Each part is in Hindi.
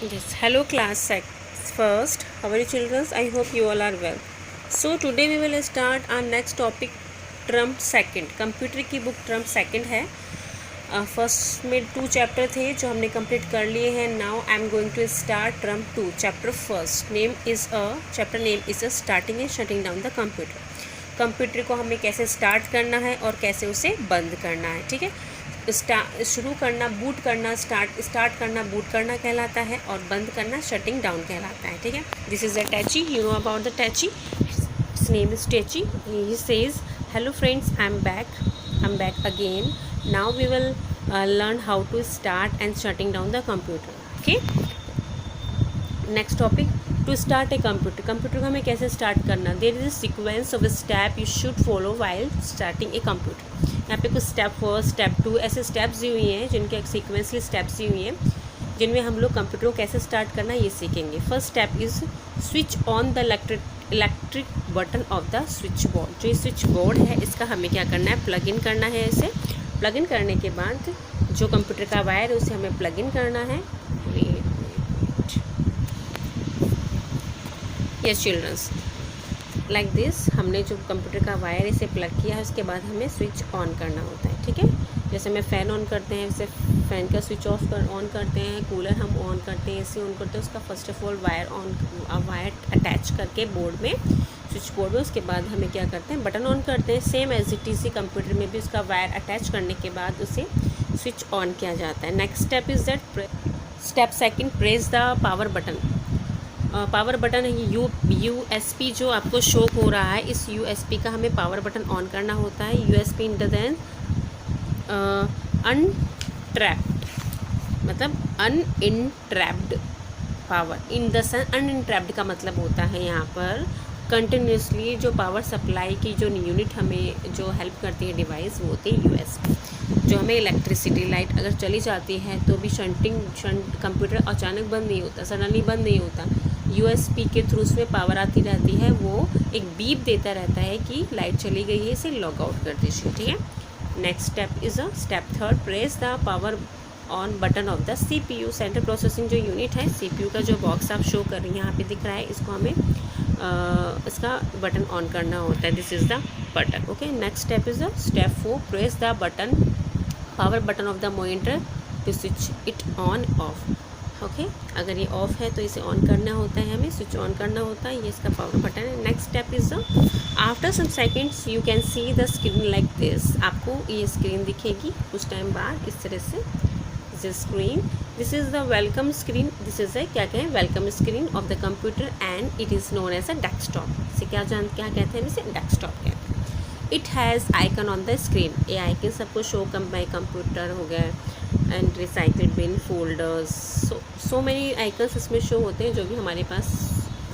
Yes, hello class first. How are you children? I hope you all are well. So today we will start our next topic term second. Computer की बुक term second है. फर्स्ट में 2 चैप्टर थे जो हमने कंप्लीट कर लिए हैं. Now I am going to start term 2 chapter first. Chapter name is a starting and shutting down the computer. Computer को हमें कैसे स्टार्ट करना है और कैसे उसे बंद करना है. ठीक है, शुरू करना बूट करना, स्टार्ट करना बूट करना कहलाता है और बंद करना शटिंग डाउन कहलाता है. ठीक है, this is the Tachi. You know about the Tachi. His name is Tachi. He says hello friends, I am back again. Now we will learn how to start and shutting down the computer. Okay, next topic, to start a computer को हमें कैसे स्टार्ट करना. There is a sequence of step you should follow while starting a computer. यहाँ पे कुछ स्टेप 1, स्टेप 2 ऐसे स्टेप्स दी हुई हैं जिनके सीक्वेंसली स्टेप्स दी हुई हैं जिनमें हम लोग कंप्यूटर को कैसे स्टार्ट करना ये सीखेंगे. First step is switch on the electric button of the switch board. जो ये स्विच बोर्ड है इसका हमें क्या करना है, प्लग इन करना है. इसे प्लग इन करने के बाद जो कंप्यूटर का वायर है उसे हमें प्लग इन करना है. Yes childrens, like this. हमने जो कंप्यूटर का वायर इसे प्लग किया है उसके बाद हमें स्विच ऑन करना होता है. ठीक है, जैसे हमें फ़ैन ऑन करते हैं वैसे फ़ैन का स्विच ऑन करते हैं. कूलर हम ऑन करते हैं, एसी ऑन करते हैं. उसका first of all wire attach करके बोर्ड में, स्विच बोर्ड में. उसके बाद हमें क्या करते हैं, बटन ऑन करते हैं. Same as it is computer में भी उसका वायर अटैच करने के बाद उसे स्विच ऑन किया जाता है. Next step is that step second, press the power button. Power button है USB जो आपको शो हो रहा है, इस USB का हमें पावर बटन ऑन करना होता है. USB इन द सेंस अनट्रैप्ड, मतलब अनइनट्रैप्ड पावर. इन द सेंस अनइनट्रैप्ड का मतलब होता है यहाँ पर कंटिन्यूसली जो पावर सप्लाई की जो यूनिट हमें जो हेल्प करती है डिवाइस वो होती है USB. जो हमें इलेक्ट्रिसिटी लाइट अगर चली जाती है तो भी शंट कंप्यूटर अचानक बंद नहीं होता, सडनली बंद नहीं होता. USB के थ्रू उसमें पावर आती रहती है, वो एक बीप देता रहता है कि लाइट चली गई है, इसे लॉग आउट कर दीजिए. ठीक है, next step is a step third, press the power on button of the CPU. Central processing जो यूनिट है, CPU का जो बॉक्स आप शो कर रही हैं यहाँ पे दिख रहा है, इसको हमें इसका बटन ऑन करना होता है. This is the button. Okay, next step is the step 4, press the power button of the monitor to switch it on off. Okay, अगर ये ऑफ है तो इसे ऑन करना होता है, हमें स्विच ऑन करना होता है. ये इसका पावर बटन है. Next step is the after some seconds you can see the screen like this. आपको ये स्क्रीन दिखेगी कुछ टाइम बाद इस तरह से. This screen, this is the welcome screen. This is the क्या कहें, welcome screen of the computer and it is known as a desktop. इसे क्या कहते हैं, इसे डेस्कटॉप कहते हैं. It has icon on the screen. ये आइकन सबको शो बाई कंप्यूटर हो गया and recycle bin folders. So many icons इसमें शो होते हैं जो भी हमारे पास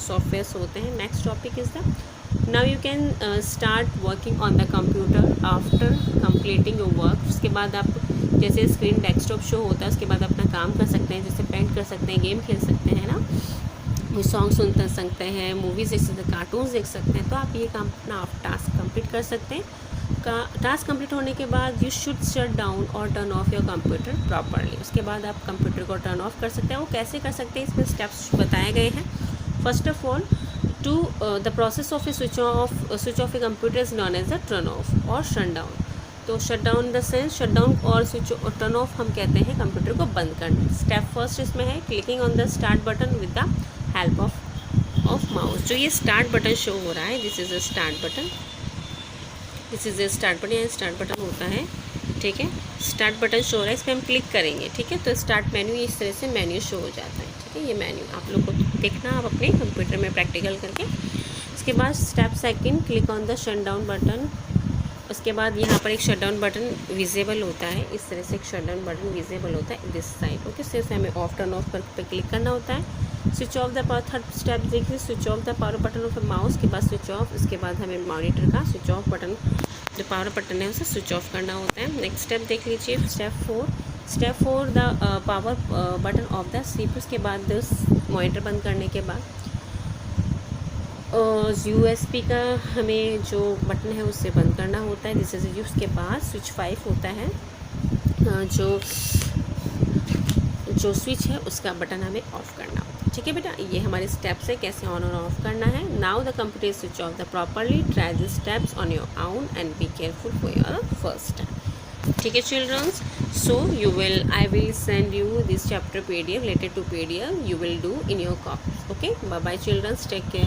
सॉफ्टवेयर्स होते हैं. Next topic is the now you can start working on the computer after completing your work. उसके बाद आप जैसे स्क्रीन डेस्कटॉप शो होता है उसके बाद अपना काम कर सकते हैं, जैसे पेंट कर सकते हैं, गेम खेल सकते हैं ना, कोई सॉन्ग सुन सकते हैं, मूवीज़ देख सकते हैं, कार्टून्स देख सकते हैं. तो आप ये काम अपना टास्क कंप्लीट कर सकते हैं. टास्क कंप्लीट होने के बाद यू शुड शट डाउन और turn of your computer properly. उसके बाद आप कंप्यूटर को टर्न ऑफ कर सकते हैं. वो कैसे कर सकते हैं, इसमें स्टेप्स बताए गए हैं. First of all, to the process of a switch off a computer is known as a turn off और शट डाउन. तो shut down the sense shut down और स्विच और टर्न ऑफ हम कहते हैं कंप्यूटर को बंद करना. स्टेप फर्स्ट इसमें है clicking on the start button with the help of mouse. जो ये स्टार्ट बटन शो हो रहा है, this is a start button. This is a start button. यहाँ स्टार्ट बटन होता है. ठीक है, स्टार्ट बटन शो हो रहा है, इस पर हम क्लिक करेंगे. ठीक है, तो स्टार्ट मेन्यू इस तरह से मेन्यू शो हो जाता है. ठीक है, ये मेन्यू आप लोग को देखना आप अपने कंप्यूटर में प्रैक्टिकल करके. उसके बाद step second, click on the shut down button. उसके बाद यहाँ पर एक शट डाउन बटन विजिबल होता है, इस तरह से एक शट डाउन बटन विजिबल होता है दिस साइड. ओके, सिर्फ हमें ऑफ टर्न ऑफ पर क्लिक करना होता है. Switch off the power, third step देखिए, switch off the power button of mouse के बाद स्विच ऑफ. उसके बाद हमें मॉनिटर का स्विच ऑफ बटन, जो पावर बटन है उसे स्विच ऑफ करना होता है. नेक्स्ट स्टेप देख लीजिए, step four the power button of the CPU. उसके बाद मॉनिटर बंद करने के बाद USB का हमें जो बटन है उससे बंद करना होता है. दिस इज़ उसके बाद स्विच 5 होता है, जो जो स्विच है उसका बटन हमें ऑफ करना होता है। ठीक है बेटा, ये हमारे स्टेप्स है कैसे ऑन और ऑफ करना है। Now the computer is switch off the properly, try the steps on your own and be careful for your first time. ठीक है childrens, so you will, I will send you this chapter PDF, related to PDF you will do in your copies. Okay, bye bye children, take care.